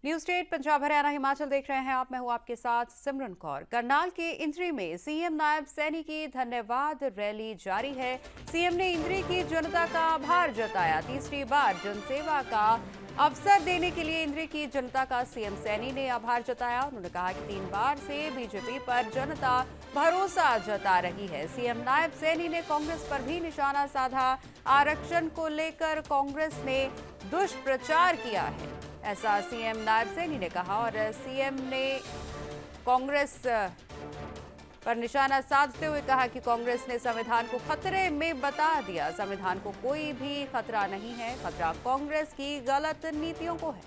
News state Punjab Haryana Himachal देख रहे हैं आप। मैं हूं आपके साथ सिमरन कौर। करनाल के इंद्री में सीएम नायब सैनी की धन्यवाद रैली जारी है। सीएम ने इंद्री की जनता का आभार जताया। तीसरी बार जनसेवा का अवसर देने के लिए इंद्री की जनता का सीएम सैनी ने आभार जताया। उन्होंने कहा कि 3 बार से बीजेपी पर जनता भरोसा जता रही है। सीएम नायब सैनी ने कांग्रेस पर भी निशाना साधा। आरक्षण को लेकर कांग्रेस ने दुष्प्रचार किया है, ऐसा सीएम नायब सैनी ने कहा। और सीएम ने कांग्रेस पर निशाना साधते हुए कहा कि कांग्रेस ने संविधान को खतरे में बता दिया। संविधान को कोई भी खतरा नहीं है, खतरा कांग्रेस की गलत नीतियों को है।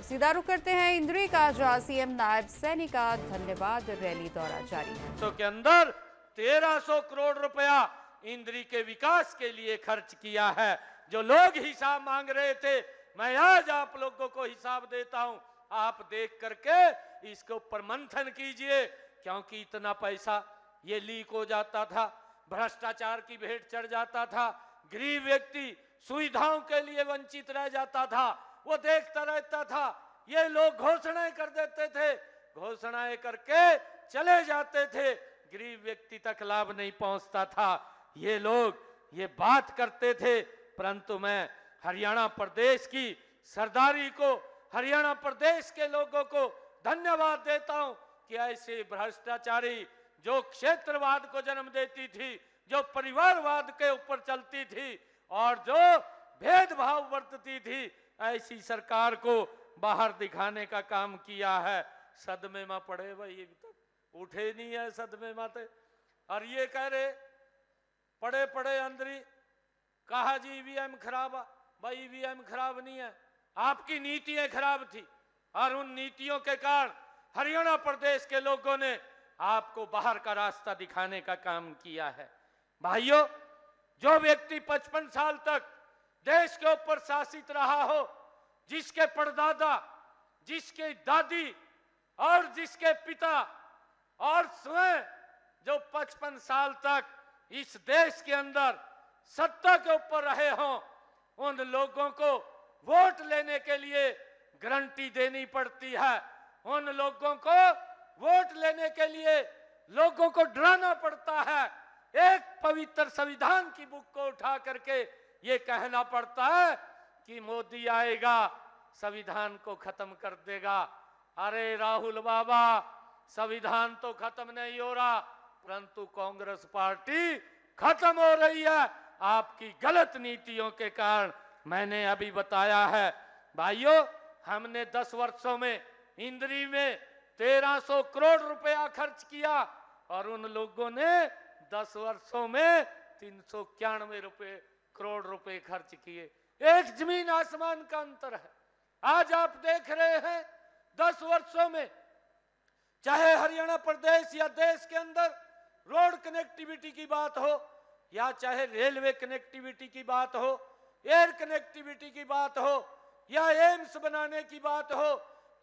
सीधा रुख करते हैं इंद्री का, जहां सीएम नायब सैनी का धन्यवाद रैली दौरा जारी है। के अंदर 1300 करोड़ रुपया इंद्री के विकास के लिए खर्च किया है। जो लोग हिसाब मांग रहे थे, मैं आज आप लोगों को हिसाब देता हूं। आप देख करके इसके ऊपर मंथन कीजिए, क्योंकि इतना पैसा ये लीक हो जाता था, भ्रष्टाचार की भेंट चढ़ जाता था, गरीब व्यक्ति सुविधाओं के लिए वंचित रह जाता था, वो देखता रहता था। ये लोग घोषणाएं कर देते थे, घोषणाएं करके चले जाते थे, गरीब व्यक्ति तक लाभ नहीं पहुंचता था। ये लोग ये बात करते थे, परंतु मैं हरियाणा प्रदेश की सरदारी को, हरियाणा प्रदेश के लोगों को धन्यवाद देता हूं कि ऐसे भ्रष्टाचारी जो क्षेत्रवाद को जन्म देती थी, जो परिवारवाद के ऊपर चलती थी और जो भेदभाव बरतती थी, ऐसी सरकार को बाहर दिखाने का काम किया है। सदमे में पड़े भाई, अभी तक उठे नहीं है सदमे माते। और ये कह रहे पड़े पड़े अंदरी, कहा जी ईवीएम खराब है। भाई ईवीएम खराब नहीं है, आपकी नीतियां खराब थी और उन नीतियों के कारण हरियाणा प्रदेश के लोगों ने आपको बाहर का रास्ता दिखाने का काम किया है। भाइयों, जो व्यक्ति 55 साल तक देश के ऊपर शासित रहा हो, जिसके परदादा, जिसके दादी और जिसके पिता और स्वयं जो 55 साल तक इस देश के अंदर सत्ता के ऊपर रहे हों, उन लोगों को वोट लेने के लिए गारंटी देनी पड़ती है। उन लोगों को वोट लेने के लिए लोगों को डराना पड़ता है। एक पवित्र संविधान की बुक को उठा करके ये कहना पड़ता है कि मोदी आएगा, संविधान को खत्म कर देगा। अरे राहुल बाबा, संविधान तो खत्म नहीं हो रहा, परंतु कांग्रेस पार्टी खत्म हो रही है आपकी गलत नीतियों के कारण। मैंने अभी बताया है भाइयों, हमने 10 वर्षों में इंद्री में 1300 करोड़ रुपया खर्च किया और उन लोगों ने 10 वर्षों में 391 करोड़ रुपए खर्च किए। एक जमीन आसमान का अंतर है। आज आप देख रहे हैं 10 वर्षों में, चाहे हरियाणा प्रदेश या देश के अंदर रोड कनेक्टिविटी की बात हो, या चाहे रेलवे कनेक्टिविटी की बात हो, एयर कनेक्टिविटी की बात हो, या एम्स बनाने की बात हो,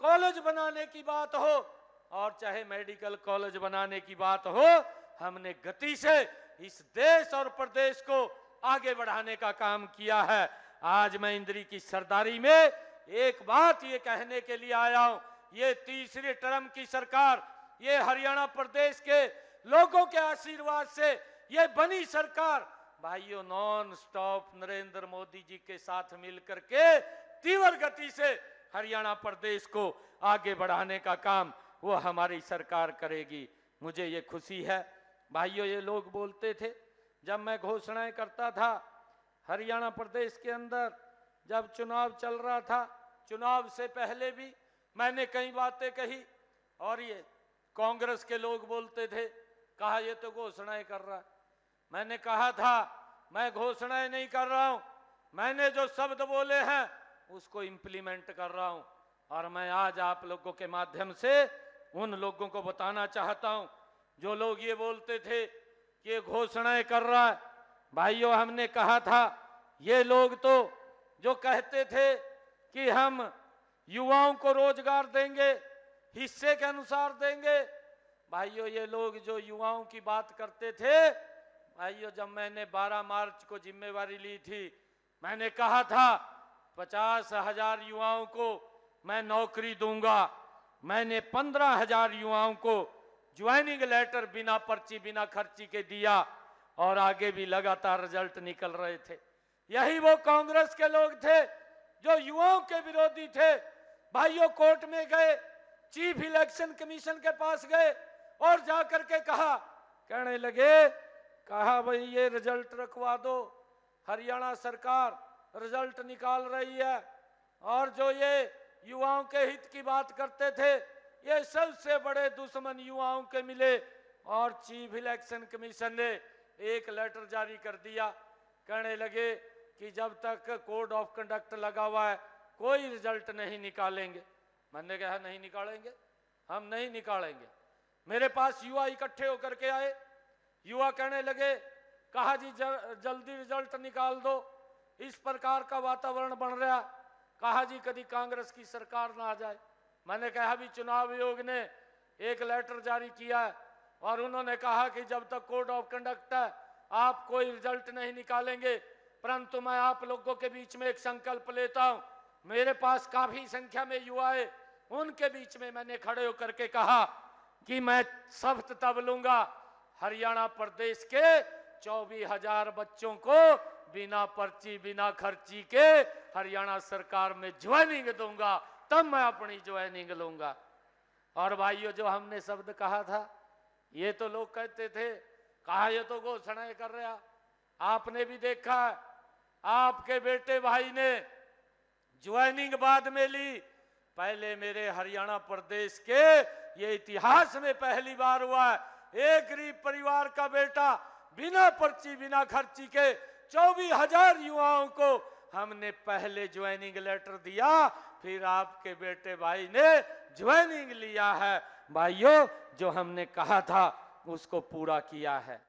कॉलेज बनाने की बात हो, और चाहे मेडिकल कॉलेज बनाने की बात हो, हमने गति से इस देश और प्रदेश को आगे बढ़ाने का काम किया है। आज मैं इंद्री की सरदारी में एक बात ये कहने के लिए आया हूं, ये तीसरे टर्म की सरकार, ये हरियाणा प्रदेश के लोगों के आशीर्वाद से ये बनी सरकार, भाइयों, नॉन स्टॉप नरेंद्र मोदी जी के साथ मिलकर के तीव्र गति से हरियाणा प्रदेश को आगे बढ़ाने का काम वो हमारी सरकार करेगी। मुझे ये खुशी है। भाइयों, ये लोग बोलते थे, जब मैं घोषणाएं करता था हरियाणा प्रदेश के अंदर, जब चुनाव चल रहा था, चुनाव से पहले भी मैंने कई बातें कही, और ये कांग्रेस के लोग बोलते थे, कहा ये तो घोषणाएं कर रहा है। मैंने कहा था मैं घोषणाएं नहीं कर रहा हूं, मैंने जो शब्द बोले हैं उसको इंप्लीमेंट कर रहा हूं। और मैं आज आप लोगों के माध्यम से उन लोगों को बताना चाहता हूं जो लोग ये बोलते थे कि ये घोषणाएं कर रहा है। भाइयों, हमने कहा था, ये लोग तो जो कहते थे कि हम युवाओं को रोजगार देंगे, हिस्से के अनुसार देंगे, भाइयों, ये लोग जो युवाओं की बात करते थे, भाइयों, जब मैंने 12 मार्च को जिम्मेवारी ली थी, मैंने कहा था 50,000 युवाओं को मैं नौकरी दूंगा। मैंने 15,000 युवाओं को ज्वाइनिंग लेटर बिना पर्ची बिना खर्ची के दिया और आगे भी लगातार रिजल्ट निकल रहे थे। यही वो कांग्रेस के लोग थे जो युवाओं के विरोधी थे। भाइयों, कोर्ट में गए, चीफ इलेक्शन कमीशन के पास गए और जाकर के कहने लगे, कहा भाई ये रिजल्ट रखवा दो, हरियाणा सरकार रिजल्ट निकाल रही है और जो ये युवाओं के हित की बात करते थे ये सबसे बड़े दुश्मन युवाओं के मिले। और चीफ इलेक्शन कमीशन ने एक लेटर जारी कर दिया, कहने लगे कि जब तक कोड ऑफ कंडक्ट लगा हुआ है कोई रिजल्ट नहीं निकालेंगे। मैंने कहा नहीं निकालेंगे, हम नहीं निकालेंगे। मेरे पास युवा इकट्ठे होकर के आए, युवा कहने लगे, कहा जी जल्दी रिजल्ट निकाल दो, इस प्रकार का वातावरण बन रहा। कहा जी कभी कांग्रेस की सरकार ना आ जाए। मैंने कहा अभी चुनाव आयोग ने एक लेटर जारी किया है और उन्होंने कहा कि जब तक कोड ऑफ कंडक्ट है आप कोई रिजल्ट नहीं निकालेंगे। परंतु मैं आप लोगों के बीच में एक संकल्प लेता हूं, मेरे पास काफी संख्या में युवा है, उनके बीच में मैंने खड़े होकर के कहा कि मैं शपथ तब लूंगा हरियाणा प्रदेश के 24,000 बच्चों को बिना पर्ची बिना खर्ची के हरियाणा सरकार में ज्वाइनिंग दूंगा, तब मैं अपनी ज्वाइनिंग लूंगा। और भाइयों, जो हमने शब्द कहा था ये तो लोग कहते थे, कहा ये तो घोषणाएं कर रहा। आपने भी देखा, आपके बेटे भाई ने ज्वाइनिंग बाद में ली। पहले मेरे हरियाणा प्रदेश के ये इतिहास में पहली बार हुआ है, एक गरीब परिवार का बेटा बिना पर्ची बिना खर्ची के 24,000 युवाओं को हमने पहले ज्वाइनिंग लेटर दिया, फिर आपके बेटे भाई ने ज्वाइनिंग लिया है। भाइयों, जो हमने कहा था उसको पूरा किया है।